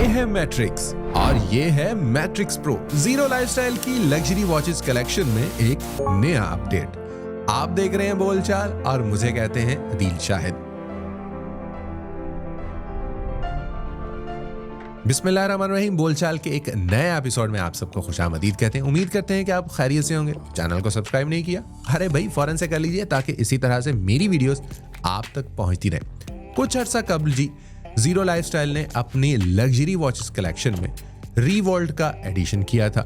ये है मैट्रिक्स और ये है मैट्रिक्स प्रो। जीरो लाइफस्टाइल की लग्जरी वॉचेस कलेक्शन में एक नया अपडेट। आप देख रहे हैं बोलचाल और मुझे कहते हैं अदील शाहिद। बिस्मिल्लाहिर्रहमानिर्रहीम। बोलचाल के एक नए एपिसोड में आप सबको खुशामदीद कहते हैं। उम्मीद करते हैं कि आप खैरियत से होंगे। चैनल को सब्सक्राइब नहीं किया? अरे भाई फौरन से कर लीजिए ताकि इसी तरह से मेरी वीडियोस आप तक पहुंचती रहे। कुछ अर्सा कबल जी जीरो लाइफस्टाइल ने अपनी लग्जरी वॉचेस कलेक्शन में रीवॉल्ट का एडिशन किया था।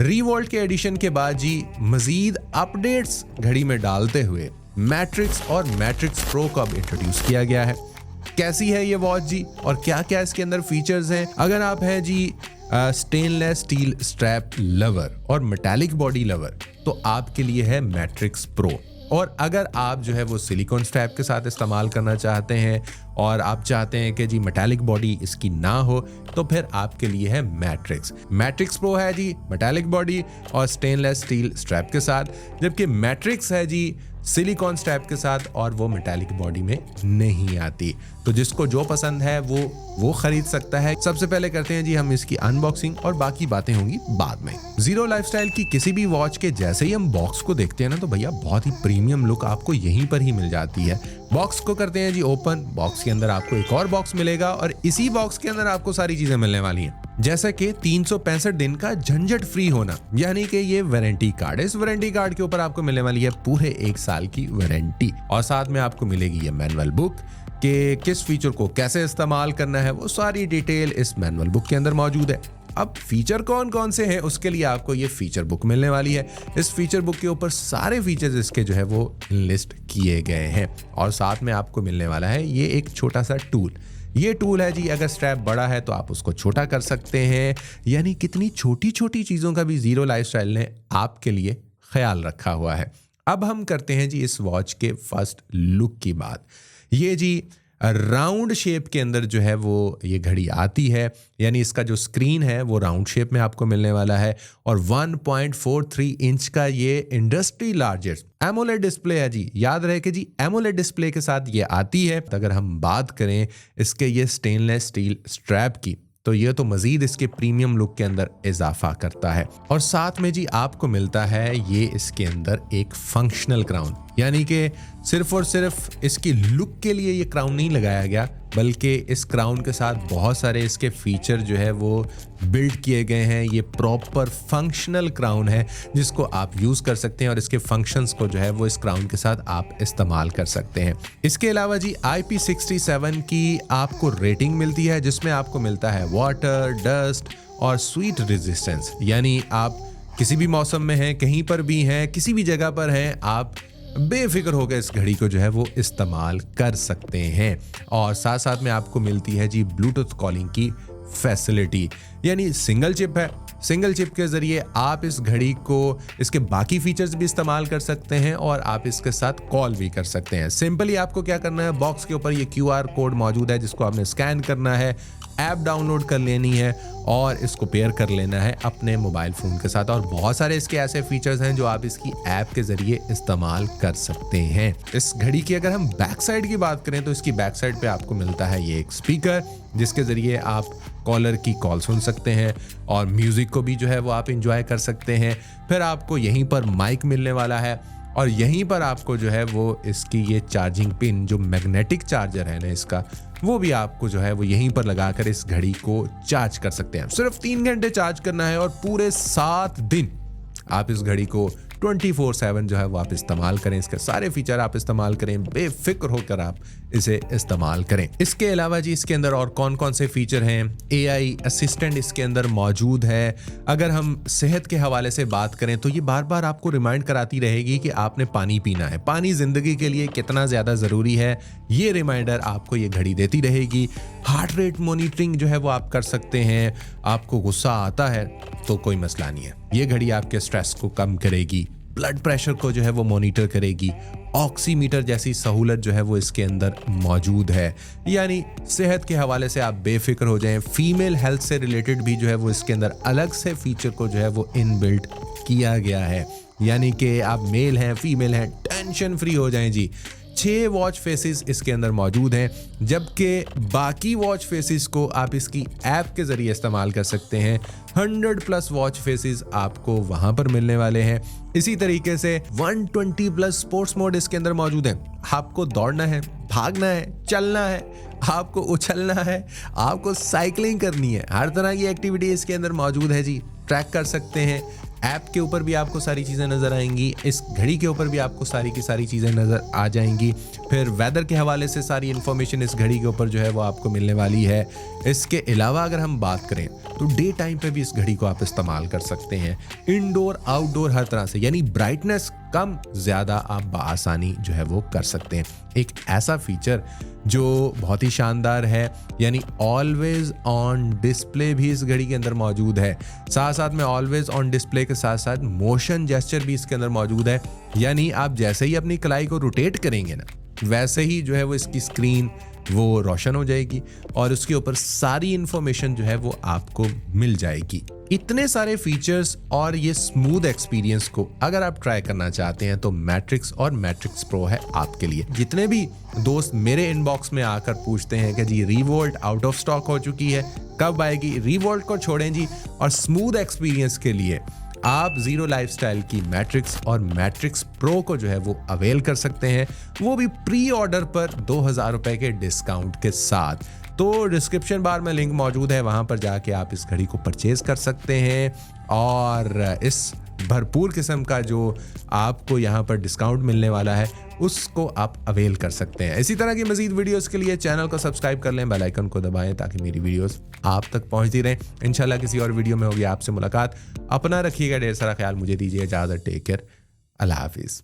रीवॉल्ट के एडिशन के बाद जी मजीद अपडेट्स घड़ी में डालते हुए मैट्रिक्स और मैट्रिक्स प्रो को अब इंट्रोड्यूस किया गया है। कैसी है ये वॉच जी और क्या क्या इसके अंदर फीचर्स हैं? अगर आप हैं जी स्टेनलेस स्टील स्ट्रैप लवर और मेटालिक बॉडी लवर तो आपके लिए है मैट्रिक्स प्रो। और अगर आप जो है वो सिलिकॉन स्ट्रैप के साथ इस्तेमाल करना चाहते हैं और आप चाहते हैं कि जी मेटालिक बॉडी इसकी ना हो तो फिर आपके लिए है मैट्रिक्स। मैट्रिक्स प्रो है जी मेटालिक बॉडी और स्टेनलेस स्टील स्ट्रैप के साथ, जबकि मैट्रिक्स है जी सिलिकॉन स्ट्रैप के साथ और वो मेटालिक बॉडी में नहीं आती। तो जिसको जो पसंद है वो खरीद सकता है। सबसे पहले करते हैं जी हम इसकी अनबॉक्सिंग और बाकी बातें होंगी बाद में। जीरो लाइफस्टाइल की किसी भी वॉच के जैसे ही हम बॉक्स को देखते हैं ना तो भैया बहुत ही प्रीमियम लुक आपको यहीं पर ही मिल जाती है। बॉक्स को करते हैं जी ओपन। बॉक्स के अंदर आपको एक और बॉक्स मिलेगा और इसी बॉक्स के अंदर आपको सारी चीजें मिलने वाली हैं, जैसे कि 365 दिन का झंझट फ्री होना, यानी कि ये वारंटी कार्ड है। इस वारंटी कार्ड के ऊपर आपको मिलने वाली है पूरे 1 साल की वारंटी और साथ में आपको मिलेगी ये मैनुअल बुक कि किस फीचर को कैसे इस्तेमाल करना है। वो सारी डिटेल इस मैनुअल बुक के अंदर मौजूद है। अब फीचर कौन कौन से हैं उसके लिए आपको ये फीचर बुक मिलने वाली है। इस फीचर बुक के ऊपर सारे फीचर्स इसके जो है वो लिस्ट किए गए हैं और साथ में आपको मिलने वाला है ये एक छोटा सा टूल। ये टूल है जी, अगर स्ट्रैप बड़ा है तो आप उसको छोटा कर सकते हैं। यानी कितनी छोटी छोटी चीज़ों का भी जीरो लाइफस्टाइल ने आपके लिए ख्याल रखा हुआ है। अब हम करते हैं जी इस वॉच के फर्स्ट लुक की बात। ये जी राउंड शेप के अंदर जो है वो ये घड़ी आती है, यानी इसका जो स्क्रीन है वो राउंड शेप में आपको मिलने वाला है और 1.43 इंच का ये इंडस्ट्री लार्जेस्ट एमोलेड डिस्प्ले है जी। याद रहे कि जी एमोलेड डिस्प्ले के साथ ये आती है। अगर हम बात करें इसके ये स्टेनलेस स्टील स्ट्रैप की तो ये तो मजीद इसके प्रीमियम लुक के अंदर इजाफा करता है। और साथ में जी आपको मिलता है ये इसके अंदर एक फंक्शनल क्राउन, यानी कि सिर्फ और सिर्फ इसकी लुक के लिए ये क्राउन नहीं लगाया गया बल्कि इस क्राउन के साथ बहुत सारे इसके फीचर जो है वो बिल्ड किए गए हैं। ये प्रॉपर फंक्शनल क्राउन है जिसको आप यूज कर सकते हैं और इसके फंक्शंस को जो है वो इस क्राउन के साथ आप इस्तेमाल कर सकते हैं। इसके अलावा जी IP67 की आपको रेटिंग मिलती है जिसमें आपको मिलता है वाटर, डस्ट और स्वीट रेजिस्टेंस, यानी आप किसी भी मौसम में हैं, कहीं पर भी हैं, किसी भी जगह पर हैं, आप बेफिक्र होकर इस घड़ी को जो है वो इस्तेमाल कर सकते हैं। और साथ साथ में आपको मिलती है जी ब्लूटूथ कॉलिंग की फैसिलिटी, यानी सिंगल चिप है। सिंगल चिप के जरिए आप इस घड़ी को इसके बाकी फीचर्स भी इस्तेमाल कर सकते हैं और आप इसके साथ कॉल भी कर सकते हैं। सिंपली आपको क्या करना है, बॉक्स के ऊपर ये QR कोड मौजूद है जिसको आपने स्कैन करना है, ऐप डाउनलोड कर लेनी है और इसको पेयर कर लेना है अपने मोबाइल फ़ोन के साथ। और बहुत सारे इसके ऐसे फीचर्स हैं जो आप इसकी ऐप के ज़रिए इस्तेमाल कर सकते हैं। इस घड़ी की अगर हम बैक साइड की बात करें तो इसकी बैक साइड पे आपको मिलता है ये एक स्पीकर जिसके ज़रिए आप कॉलर की कॉल सुन सकते हैं और म्यूज़िक को भी जो है वो आप इंजॉय कर सकते हैं। फिर आपको यहीं पर माइक मिलने वाला है और यहीं पर आपको जो है वो इसकी ये चार्जिंग पिन जो मैग्नेटिक चार्जर है ना इसका, वो भी आपको जो है वो यहीं पर लगाकर इस घड़ी को चार्ज कर सकते हैं। सिर्फ 3 घंटे चार्ज करना है और पूरे 7 दिन आप इस घड़ी को 24/7 जो है वो आप इस्तेमाल करें। इसके सारे फीचर आप इस्तेमाल करें, बेफिक्र होकर आप इसे इस्तेमाल करें। इसके अलावा जी इसके अंदर और कौन कौन से फीचर हैं? AI असिस्टेंट इसके अंदर मौजूद है। अगर हम सेहत के हवाले से बात करें तो ये बार बार आपको रिमाइंड कराती रहेगी कि आपने पानी पीना है। पानी जिंदगी के लिए कितना ज़्यादा ज़रूरी है ये रिमाइंडर आपको ये घड़ी देती रहेगी। हार्ट रेट मॉनिटरिंग जो है वो आप कर सकते हैं। आपको गुस्सा आता है तो कोई मसला नहीं है, ये घड़ी आपके स्ट्रेस को कम करेगी, ब्लड प्रेशर को जो है वो मॉनिटर करेगी। ऑक्सीमीटर जैसी सहूलत जो है वो इसके अंदर मौजूद है, यानी सेहत के हवाले से आप बेफिक्र हो जाएं। फीमेल हेल्थ से रिलेटेड भी जो है वो इसके अंदर अलग से फीचर को जो है वो इनबिल्ट किया गया है, यानी कि आप मेल हैं फीमेल हैं टेंशन फ्री हो जाएं जी 6 वॉच फेसेस इसके अंदर मौजूद हैं, जबकि बाकी वॉच फेसेस को आप इसकी ऐप के ज़रिए इस्तेमाल कर सकते हैं। 100+ वॉच फेसेस आपको वहाँ पर मिलने वाले हैं। इसी तरीके से 120+ स्पोर्ट्स मोड इसके अंदर मौजूद हैं। आपको दौड़ना है, भागना है, चलना है, आपको उछलना है, आपको साइकिलिंग करनी है, हर तरह की एक्टिविटी इसके अंदर मौजूद है जी। ट्रैक कर सकते हैं। ऐप के ऊपर भी आपको सारी चीज़ें नज़र आएंगी, इस घड़ी के ऊपर भी आपको सारी की सारी चीज़ें नज़र आ जाएंगी। फिर वेदर के हवाले से सारी इन्फॉर्मेशन इस घड़ी के ऊपर जो है वो आपको मिलने वाली है। इसके अलावा अगर हम बात करें तो डे टाइम पे भी इस घड़ी को आप इस्तेमाल कर सकते हैं, इंडोर आउटडोर हर तरह से, यानी ब्राइटनेस कम ज़्यादा आप बआसानी जो है वो कर सकते हैं। एक ऐसा फीचर जो बहुत ही शानदार है, यानी ऑलवेज ऑन डिस्प्ले भी इस घड़ी के अंदर मौजूद है। साथ साथ में ऑलवेज ऑन डिस्प्ले के साथ साथ मोशन जेस्चर भी इसके अंदर मौजूद है, यानी आप जैसे ही अपनी कलाई को रोटेट करेंगे ना, वैसे ही जो है वो इसकी स्क्रीन वो रोशन हो जाएगी और उसके ऊपर सारी इंफॉर्मेशन जो है वो आपको मिल जाएगी। इतने सारे फीचर्स और ये स्मूथ एक्सपीरियंस को अगर आप ट्राई करना चाहते हैं तो मैट्रिक्स और मैट्रिक्स प्रो है आपके लिए। जितने भी दोस्त मेरे इनबॉक्स में आकर पूछते हैं कि जी रिवोल्ट आउट ऑफ स्टॉक हो चुकी है, कब आएगी, रिवोल्ट को छोड़ें जी और स्मूथ एक्सपीरियंस के लिए आप जीरो लाइफस्टाइल की मैट्रिक्स और मैट्रिक्स प्रो को जो है वो अवेल कर सकते हैं, वो भी प्री ऑर्डर पर 2000 रुपए के डिस्काउंट के साथ। तो डिस्क्रिप्शन बार में लिंक मौजूद है, वहां पर जाके आप इस घड़ी को परचेज कर सकते हैं और इस भरपूर किस्म का जो आपको यहाँ पर डिस्काउंट मिलने वाला है उसको आप अवेल कर सकते हैं। इसी तरह की मजीद वीडियोस के लिए चैनल को सब्सक्राइब कर लें, बेल आइकन को दबाएं ताकि मेरी वीडियोस आप तक पहुंचती रहें। इंशाल्लाह किसी और वीडियो में होगी आपसे मुलाकात। अपना रखिएगा ढेर सारा ख्याल, मुझे दीजिए इजाज़त। टेक केयर, अल्लाह हाफिज़।